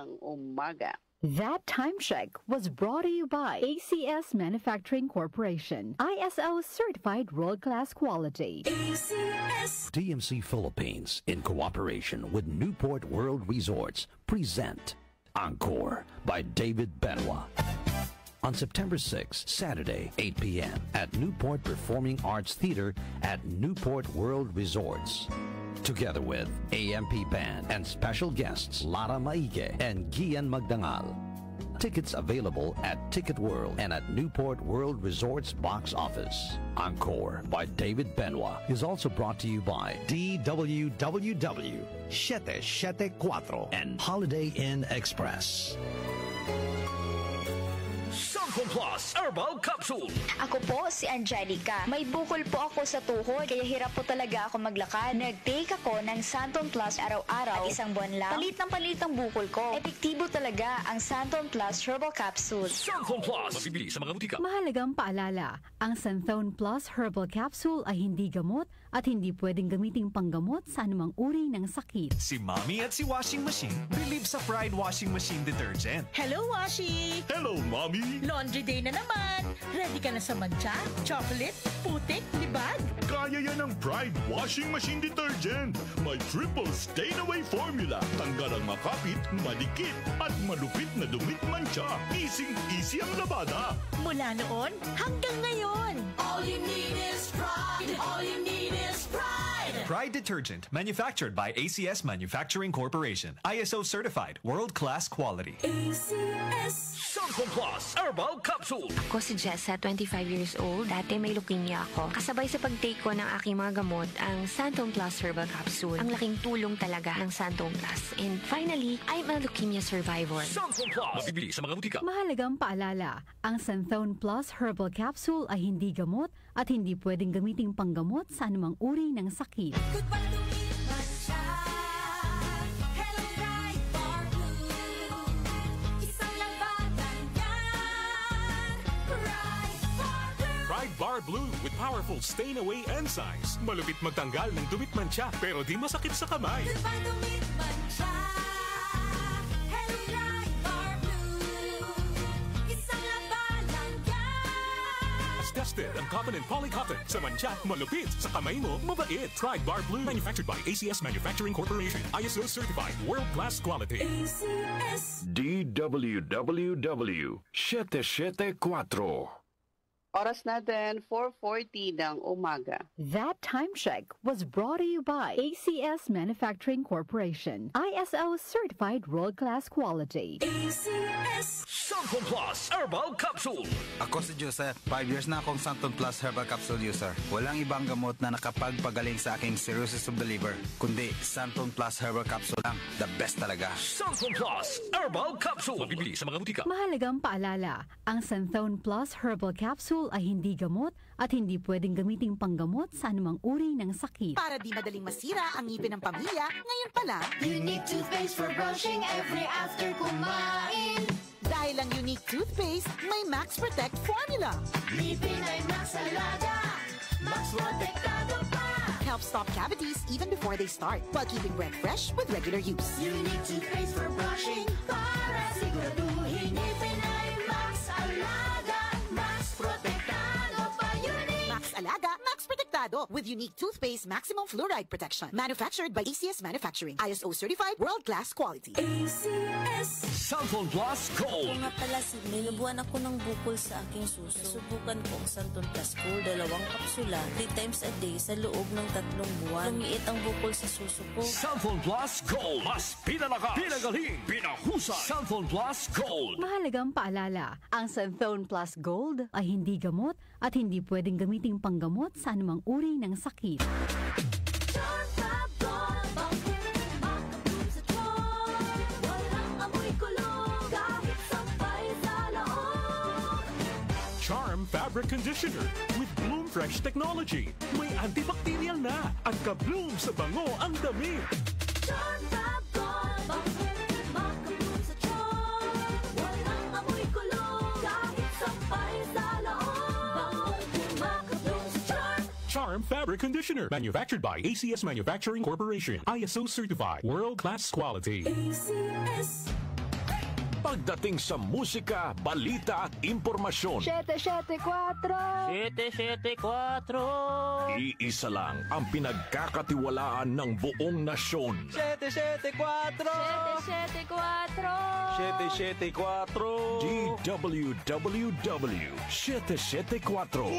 ang umaga. That time check was brought to you by ACS Manufacturing Corporation, ISO certified world-class quality. ACS. DMC Philippines, in cooperation with Newport World Resorts, present Encore by David Benoit. On September 6, Saturday, 8 p.m. at Newport Performing Arts Theater at Newport World Resorts. Together with AMP Band and special guests Lara Maige and Gian Magdangal. Tickets available at Ticket World and at Newport World Resorts box office. Encore by David Benoit is also brought to you by DWWW 774 and Holiday Inn Express. Santon Plus Herbal Capsule. Ako po si Angelica. May bukol po ako sa tuhod, kaya hirap po talaga ako maglakad. Nag-take ako ng Santon Plus araw-araw at isang buwan lang. Palit ang bukol ko. Epektibo talaga ang Santon Plus Herbal Capsule. Santon Plus. Mabibili sa mga butika. Mahalagang paalala, ang Santon Plus Herbal Capsule ay hindi gamot at hindi pwedeng gamiting panggamot sa anumang uri ng sakit. Si Mommy at si Washing Machine believe sa Pride Washing Machine Detergent. Hello, Washi! Hello, Mommy! Laundry day na naman! Ready ka na sa mancha, chocolate, putik, libag? Kaya yan ang Pride Washing Machine Detergent. May triple stain-away formula. Tanggal ang makapit, madikit, at malupit na dumit mancha. Easy ang labada. Mula noon hanggang ngayon. All you need is pride. All you need is pride. Pride Detergent, manufactured by ACS Manufacturing Corporation. ISO certified, world-class quality. ACS. Santon Plus Herbal Capsule. Ako si Jessa, 25 years old. Dati may leukemia ako. Kasabay sa pag-take ko ng aking mga gamot, ang Santon Plus Herbal Capsule. Ang laking tulong talaga ng Santon Plus. And finally, I'm a leukemia survivor. Santon Plus. Mabibili sa mga butika. Mahalagang paalala, ang Santon Plus Herbal Capsule ay hindi gamot at hindi pwedeng gamiting panggamot sa anumang uri ng sakit. Goodbye to me, mancha. Hello, bright bar blue. Isang labanan yan. Bright bar blue. Pride Bar Blue with powerful stain-away enzymes. Malupit magtanggal ng dumit mancha pero di masakit sa kamay. Goodbye to me, mancha. Hello, bright bar blue. Isang labanan yan. As tested ang cotton and polycotton. Sa mancha, malupit. Sa kamay mo, mabait. Pride Bar Blue. Manufactured by ACS Manufacturing Corporation. ISO certified. World-class quality. ACS. DWWW 774. Oras natin, 4:40 ng umaga. That time check was brought to you by ACS Manufacturing Corporation, ISO certified world-class quality. ACS. Santon Plus Herbal Capsule. Ako si Joseph. 5 years na akong Santon Plus Herbal Capsule user. Walang ibang gamot na nakapagpagaling sa aking cirrhosis of the liver, kundi Santon Plus Herbal Capsule lang. The best talaga. Santon Plus Herbal Capsule. Mabibili sa mga butika. Mahalagang paalala, ang Santon Plus Herbal Capsule ay hindi gamot at hindi pwedeng gamiting panggamot sa anumang uri ng sakit. Para di madaling masira ang ngipin ng pamilya, ngayon pa lang, Unique toothpaste for brushing every after kumain. dahil ang unique toothpaste, may Max Protect formula. Ngipin ay Max Alaga. Max Protectado pa. Helps stop cavities even before they start, while keeping breath fresh with regular use. Unique toothpaste for brushing para siguraduhin ngipin ay Max Alaga. Max Protectado pa. Unique. Max Alaga, Max Protectado with unique toothpaste maximum fluoride protection. Manufactured by ACS Manufacturing. ISO certified world-class quality. ACS. Santon Plus Gold. Nga pala, may nabuhan ako ng bukol sa aking suso. Subukan ko ang Santon Plus Gold, 2 kapsula, 3 times a day sa loob ng 3 buwan. Lumiit ang bukol sa suso ko. Santon Plus Gold. Mas pinalakas, pinagaling, pinahusay. Santon Plus Gold. Mahalagang paalala, ang Santon Plus Gold ay hindi gamot at hindi pwedeng gamiting panggamot sa anumang uri ng sakit. Charm Fabric Conditioner with Bloom Fresh Technology. May antibacterial na at ka-bloom sa bango ang dami. Charm Fab Gold. Makabloom sa charm. Walang amoy kulong. Kahit sampay sa loob. Makabloom sa charm. Charm Fabric Conditioner. Manufactured by ACS Manufacturing Corporation. ISO certified. World-class quality. ACS. Pagdating sa musika, balita at impormasyon, 774 774 iisa lang ang pinagkakatiwalaan ng buong nasyon. 774 DWWW 774,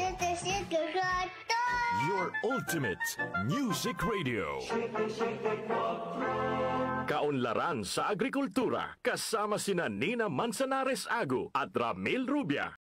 your ultimate music radio. Kaunlaran sa agrikultura kasama sina Nina Manzanares Ago at Ramil Rubia.